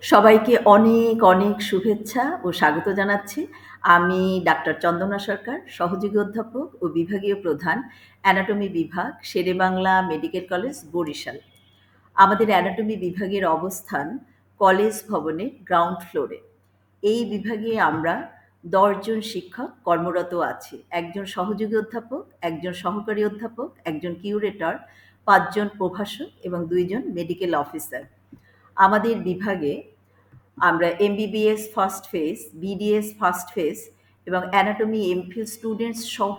সবাইকে অনেক, অনেক শুভেচ্ছা ও স্বাগত জানাচ্ছি। আমি ডাক্তার চন্দনা সরকার, সহযোগী অধ্যাপক ও বিভাগীয় প্রধান, অ্যানাটমি বিভাগ, শেরেবাংলা মেডিকেল কলেজ, বরিশাল। আমাদের অ্যানাটমি বিভাগের অবস্থান কলেজ ভবনে গ্রাউন্ড ফ্লোরে। এই বিভাগে আমরা ১০ জন শিক্ষক কর্মরত আছি। একজন সহযোগী অধ্যাপক, একজন সহকারী অধ্যাপক, একজন কিউরেটর, ৫ জন প্রভাষক এবং ২ জন মেডিকেল অফিসার। আমাদের বিভাগে আমরা MBBS first phase, BDS first phase এবং অ্যানাটমি এমফিল স্টুডেন্টস সহ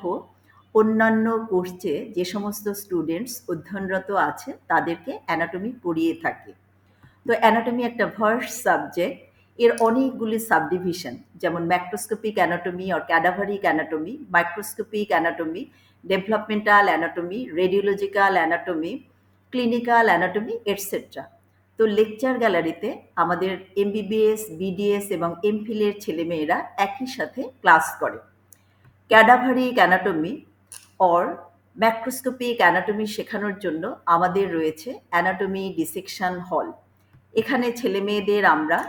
অন্যান্য কোর্সে যে সমস্ত স্টুডেন্টস অধ্যয়নরত আছে তাদেরকে অ্যানাটমি পড়িয়ে থাকি। তো অ্যানাটমি একটা ভার্স সাবজেক্ট, এর অনেকগুলি সাবডিভিশন, যেমন macroscopic anatomy or cadaveric anatomy, microscopic anatomy, developmental anatomy, radiological anatomy, clinical anatomy, etcetera. তো লেকচার গ্যালারিতে আমাদের এমবিবিএস, বিডিএস এবং এমফিলের ছেলেমেয়েরা একই সাথে ক্লাস করে। Cadaveric anatomy or macroscopic anatomy শেখানোর জন্য আমাদের রয়েছে অ্যানাটমি ডিসেকশন হল। এখানে ছেলেমেয়েদের আমরা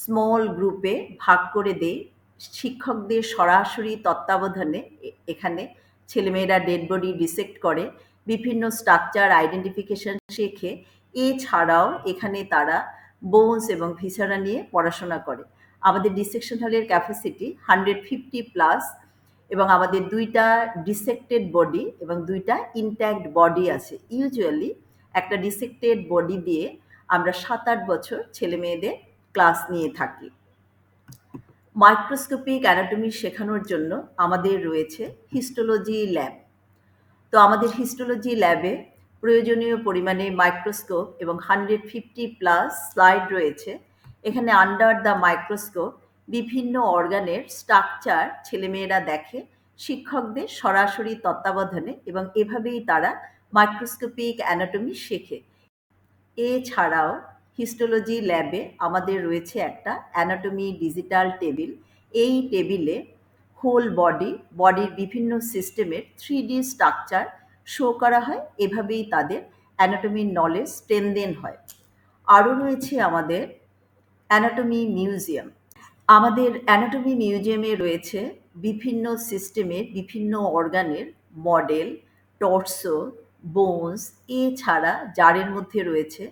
স্মল গ্রুপে ভাগ করে দেই। শিক্ষকদের সরাসরি তত্ত্বাবধানে এখানে ছেলেমেয়েরা ডেড বডি ডিসেক্ট করে, বিভিন্ন স্ট্রাকচার আইডেন্টিফিকেশন শেখে। এছাড়াও এখানে তারা বোনস এবং ভিসারা নিয়ে পড়াশোনা করে। আমাদের ডিসেকশন হলের ক্যাপাসিটি 150+ এবং আমাদের 2টা ডিসেক্টেড বডি এবং 2টা ইনট্যাক্ট বডি আছে। ইউজুয়ালি একটা ডিসেক্টেড বডি দিয়ে আমরা 7-8 বছর ছেলেমেয়েদের ক্লাস নিয়ে থাকি। মাইক্রোস্কোপিক অ্যানাটমি শেখানোর জন্য আমাদের রয়েছে হিস্টোলজি ল্যাব। তো আমাদের হিস্টোলজি ল্যাবে প্রয়োজনীয় পরিমাণে মাইক্রোস্কোপ এবং 150+ স্লাইড রয়েছে। এখানে আন্ডার দ্য মাইক্রোস্কোপ বিভিন্ন অর্গানের স্ট্রাকচার ছেলেমেয়েরা দেখে শিক্ষকদের সরাসরি তত্ত্বাবধানে, এবং এভাবেই তারা মাইক্রোস্কোপিক অ্যানাটমি শেখে। এছাড়াও হিস্টোলজি ল্যাবে আমাদের রয়েছে একটা অ্যানাটমি ডিজিটাল টেবিল। এই টেবিলে হোল বডির বিভিন্ন সিস্টেমের 3D স্ট্রাকচার শো করা হয়। এভাবেই তাদের অ্যানাটমির নলেজ স্ট্রেনদেন হয়। আরও রয়েছে আমাদের অ্যানাটমি মিউজিয়াম। আমাদের অ্যানাটমি মিউজিয়ামে রয়েছে বিভিন্ন সিস্টেমের বিভিন্ন অর্গানের মডেল, টর্সো, বোনস, এছাড়া জারের মধ্যে রয়েছে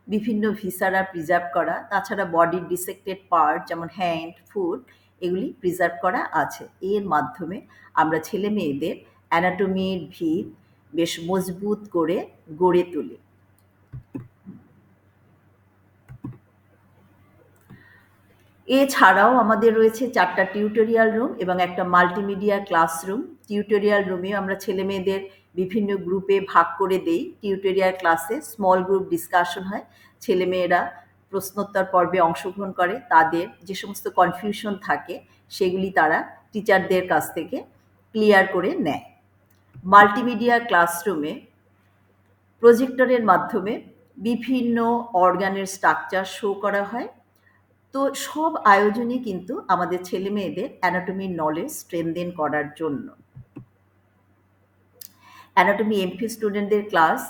বিভিন্ন ভিসারা প্রিজার্ভ করা। তাছাড়া বডির ডিসেক্টেড পার্ট যেমন হ্যান্ড, ফুট, এগুলি প্রিজার্ভ করা আছে। এর মাধ্যমে আমরা ছেলে মেয়েদের অ্যানাটমির ভিত বেশ মজবুত করে গড়ে তুলি। এছাড়াও আমাদের রয়েছে 4টা টিউটোরিয়াল রুম এবং একটা মাল্টিমিডিয়া ক্লাসরুম। টিউটোরিয়াল রুমেও আমরা ছেলে মেয়েদের বিভিন্ন গ্রুপে ভাগ করে দেই। টিউটোরিয়াল ক্লাসে স্মল গ্রুপ ডিসকাশন হয়, ছেলেমেয়েরা প্রশ্নোত্তর পর্বে অংশগ্রহণ করে। তাদের যে সমস্ত কনফিউশন থাকে সেগুলি তারা টিচারদের কাছ থেকে ক্লিয়ার করে নেয়। মাল্টিমিডিয়া ক্লাসরুমে প্রজেক্টরের মাধ্যমে বিভিন্ন অর্গানের স্ট্রাকচার শো করা হয়। তো সব আয়োজনই কিন্তু আমাদের ছেলে মেয়েদের অ্যানাটমির নলেজ স্ট্রেনদেন করার জন্য। অ্যানাটমি এমফিল স্টুডেন্টদের ক্লাস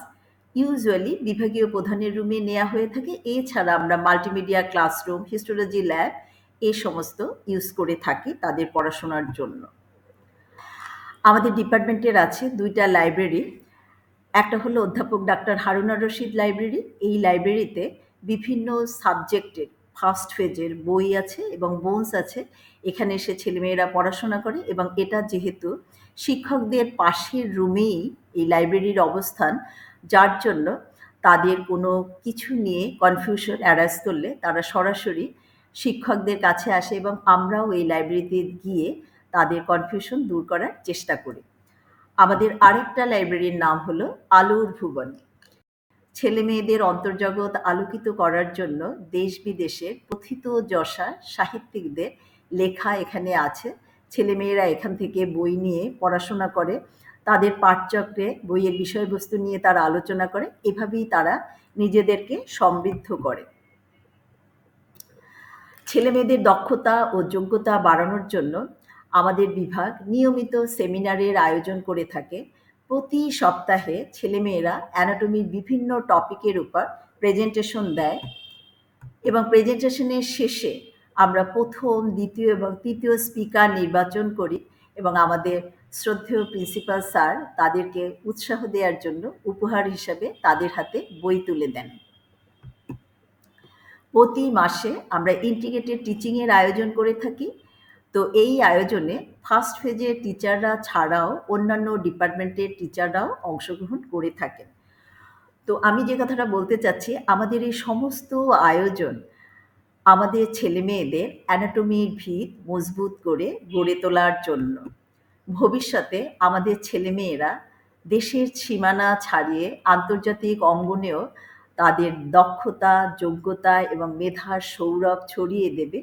ইউজুয়ালি বিভাগীয় প্রধানের রুমে নেওয়া হয়ে থাকে। এছাড়া আমরা মাল্টিমিডিয়া ক্লাসরুম, হিস্টোলজি ল্যাব এই সমস্ত ইউজ করে থাকি তাদের পড়াশোনার জন্য। আমাদের ডিপার্টমেন্টের আছে 2টা লাইব্রেরি। একটা হলো অধ্যাপক ডাক্তার হারুনার রশিদ লাইব্রেরি। এই লাইব্রেরিতে বিভিন্ন সাবজেক্টের ফার্স্ট ফেজের বই আছে এবং বোনস আছে। এখানে এসে ছেলেমেয়েরা পড়াশোনা করে, এবং এটা যেহেতু শিক্ষকদের পাশের রুমেই এই লাইব্রেরির অবস্থান, যার জন্য তাদের কোনো কিছু নিয়ে কনফিউশন অ্যারাইজ করলে তারা সরাসরি শিক্ষকদের কাছে আসে, এবং আমরাও এই লাইব্রেরিতে গিয়ে তাদের কনফিউশন দূর করার চেষ্টা করি। আমাদের আরেকটা লাইব্রেরির নাম হলো আলোর ভুবন। ছেলে মেয়েদের অন্তর্জগৎ আলোকিত করার জন্য দেশ বিদেশের প্রথিতযশা সাহিত্যিকদের লেখা এখানে আছে। ছেলেমেয়েরা এখান থেকে বই নিয়ে পড়াশোনা করে, তাদের পাঠচক্রে বইয়ের বিষয়বস্তু নিয়ে তারা আলোচনা করে। এভাবেই তারা নিজেদেরকে সমৃদ্ধ করে। ছেলেমেয়েদের দক্ষতা ও যোগ্যতা বাড়ানোর জন্য আমাদের বিভাগ নিয়মিত সেমিনারের আয়োজন করে থাকে। প্রতি সপ্তাহে ছেলেমেয়েরা অ্যানাটমির বিভিন্ন টপিকের উপর প্রেজেন্টেশন দেয়। এবং প্রেজেন্টেশনের শেষে আমরা ১ম, ২য় এবং ৩য় স্পিকার নির্বাচন করি এবং আমাদের শ্রদ্ধেয় প্রিন্সিপাল স্যার তাদেরকে উৎসাহ দেওয়ার জন্য উপহার হিসাবে তাদের হাতে বই তুলে দেন। প্রতি মাসে আমরা ইন্টিগ্রেটেড টিচিংয়ের আয়োজন করে থাকি। তো এই আয়োজনে ফার্স্ট ফেজের টিচাররা ছাড়াও অন্যান্য ডিপার্টমেন্টের টিচাররাও অংশগ্রহণ করে থাকেন। তো আমি যে কথাটা বলতে চাচ্ছি, আমাদের এই সমস্ত আয়োজন আমাদের ছেলেমেয়েদের অ্যানাটমির ভিত মজবুত করে গড়ে তোলার জন্য। ভবিষ্যতে আমাদের ছেলেমেয়েরা দেশের সীমানা ছাড়িয়ে আন্তর্জাতিক অঙ্গনেও তাদের দক্ষতা, যোগ্যতা এবং মেধার সৌরভ ছড়িয়ে দেবে।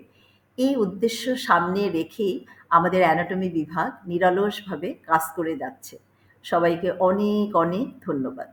এই উদ্দেশ্য সামনে রেখেই আমাদের অ্যানাটমি বিভাগ নিরলসভাবে কাজ করে যাচ্ছে। সবাইকে অনেক, অনেক ধন্যবাদ।